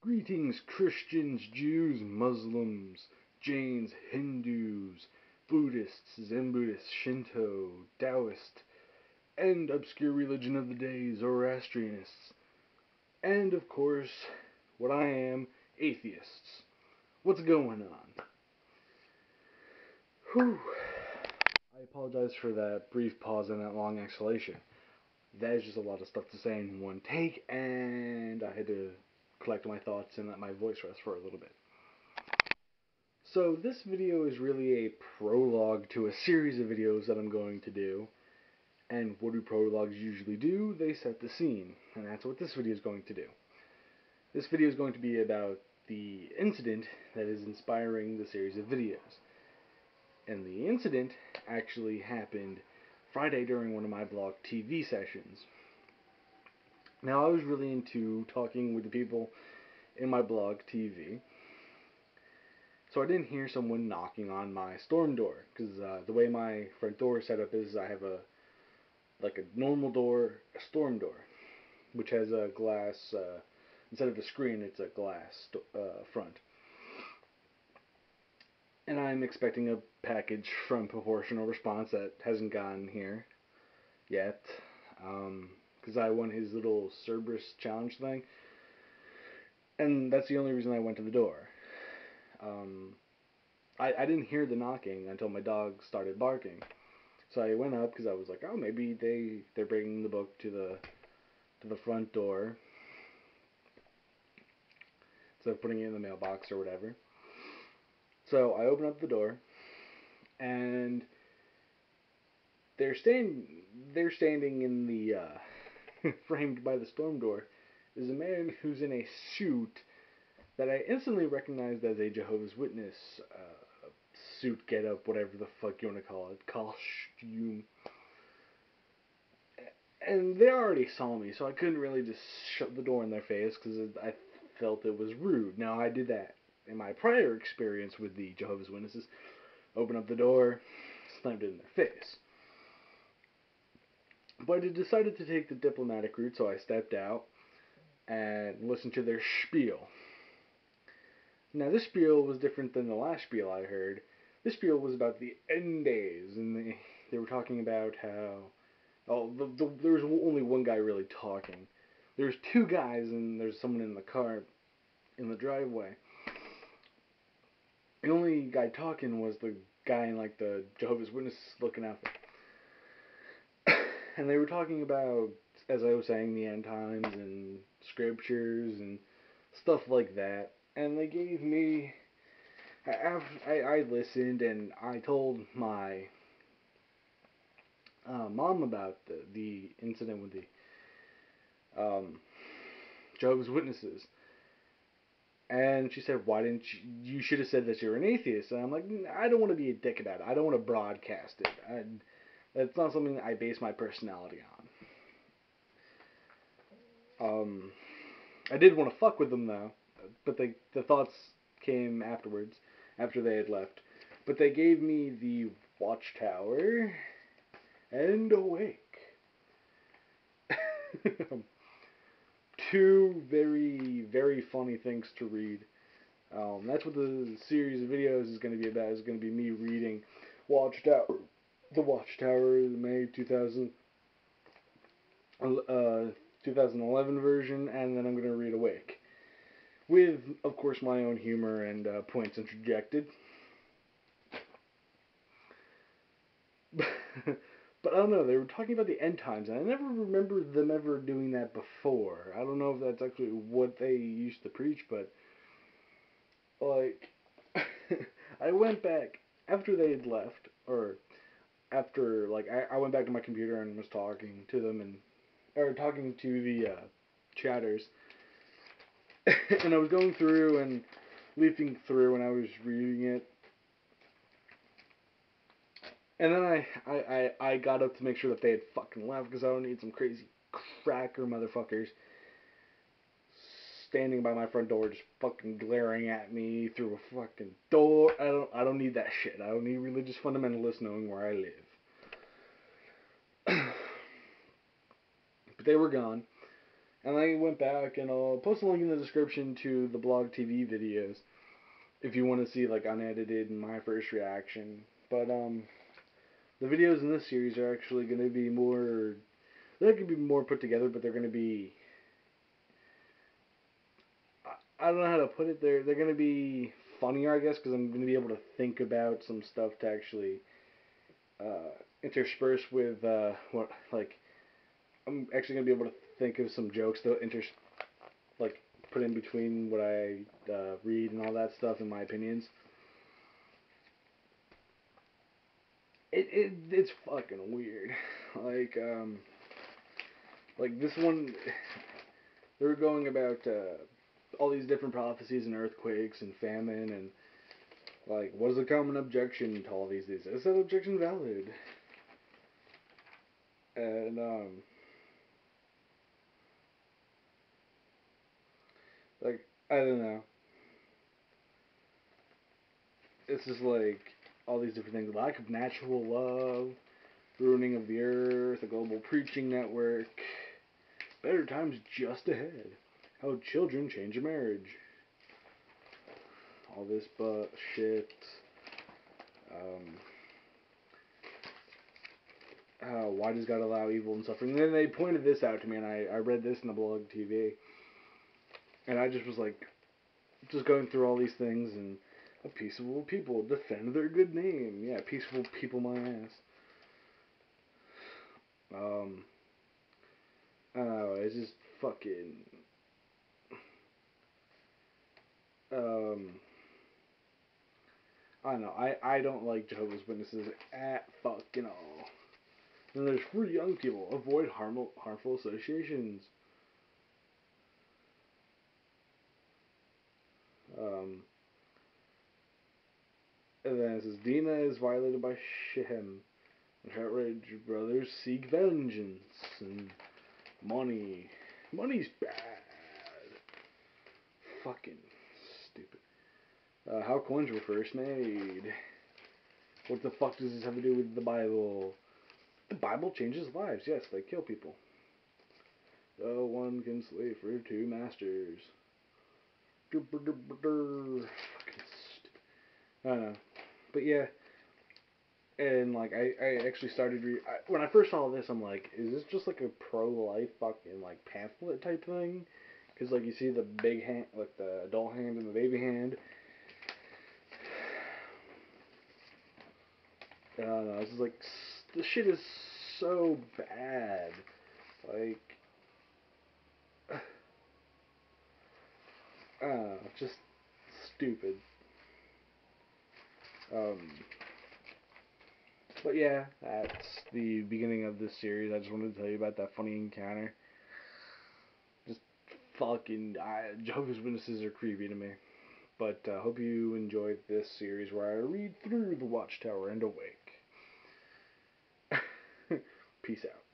Greetings, Christians, Jews, Muslims, Jains, Hindus, Buddhists, Zen Buddhists, Shinto, Taoist, and obscure religion of the day, Zoroastrianists, and of course, what I am, atheists. What's going on? Whew. I apologize for that brief pause and that long exhalation. That is just a lot of stuff to say in one take, and I had to collect my thoughts and let my voice rest for a little bit. So this video is really a prologue to a series of videos that I'm going to do. And what do prologues usually do? They set the scene, and that's what this video is going to do. This video is going to be about the incident that is inspiring the series of videos. And the incident actually happened Friday during one of my blogtv sessions. Now, I was really into talking with the people in my blogtv, so I didn't hear someone knocking on my storm door, because the way my front door is set up is I have a normal door, a storm door, which has a glass, instead of a screen, it's a glass front. And I'm expecting a package from Proportional Response that hasn't gotten here yet, because I won his little Cerberus challenge thing, and that's the only reason I went to the door. I didn't hear the knocking until my dog started barking, so I went up because I was like, oh, maybe they're bringing the book to the front door instead of putting it in the mailbox or whatever. So I open up the door, and they're standing in the framed by the storm door is a man who's in a suit that I instantly recognized as a Jehovah's Witness suit, getup, whatever the fuck you want to call it, costume. And they already saw me, so I couldn't really just shut the door in their face because I felt it was rude. Now, I did that in my prior experience with the Jehovah's Witnesses. Open up the door, slammed it in their face. But I decided to take the diplomatic route, so I stepped out and listened to their spiel. Now, this spiel was different than the last spiel I heard. This spiel was about the end days, and they were talking about how... there was only one guy really talking. There's two guys, and there's someone in the car in the driveway. The only guy talking was the guy in, like, the Jehovah's Witness looking outfit. And they were talking about, as I was saying, the end times and scriptures and stuff like that. And they gave me... I listened, and I told my mom about the incident with the Jehovah's Witnesses. And she said, why didn't you should have said that you're an atheist. And I'm like, I don't want to be a dick about it. I don't want to broadcast it. That's not something I base my personality on. I did want to fuck with them, though. But the thoughts came afterwards, after they had left. But they gave me the Watchtower and Awake. Two very, very funny things to read. That's what the series of videos is going to be about. It's going to be me reading The Watchtower, the May 2011 version, and then I'm going to read Awake. With, of course, my own humor and points interjected. But I don't know, they were talking about the end times, and I never remember them ever doing that before. I don't know if that's actually what they used to preach, but, like, I went back, after they had left, or after, like, I went back to my computer and was talking to them, or talking to the chatters, and I was going through and leafing through, and I was reading it. And then I got up to make sure that they had fucking left, because I don't need some crazy cracker motherfuckers standing by my front door just fucking glaring at me through a fucking door. I don't need that shit. I don't need religious fundamentalists knowing where I live. But they were gone. And I went back and I'll post a link in the description to the blog TV videos if you want to see like unedited and my first reaction. But the videos in this series are actually going to be more. They're going to be more put together, but they're going to be. I don't know how to put it. They're going to be funnier, I guess, because I'm going to be able to think about some stuff to actually intersperse with what like I'm actually going to be able to think of some jokes to like put in between what I read and all that stuff and my opinions. It's fucking weird. Like this one, they were going about all these different prophecies and earthquakes and famine and like what is the common objection to all these things? Is that objection valid? And like I don't know. It's just like all these different things: lack of natural love, ruining of the earth, a global preaching network, better times just ahead, how children change a marriage, all this shit. Um, why does God allow evil and suffering? And then they pointed this out to me, and I read this in the blog TV, and I just was like, just going through all these things, and a peaceable people defend their good name. Yeah, peaceful people, my ass. Um, I don't know, it's just fucking. Um, I don't know. I don't like Jehovah's Witnesses at fucking all. And there's for young people, avoid harmful associations. Um, and then it says Dina is violated by Shem. Outrage brothers seek vengeance and money. Money's bad. Fucking stupid. How coins were first made. What the fuck does this have to do with the Bible? The Bible changes lives. Yes, they kill people. No one can slave for two masters. Fucking stupid. I don't know. But yeah, and like I actually started when I first saw this, I'm like, is this just like a pro-life fucking like pamphlet type thing? Because like you see the big hand, like the adult hand and the baby hand. I don't know. It's just like this shit is so bad. Like I don't know, just stupid. Um, but yeah, that's the beginning of this series. I just wanted to tell you about that funny encounter. Just fucking Jehovah's Witnesses are creepy to me. But I hope you enjoyed this series where I read through the Watchtower and awake. Peace out.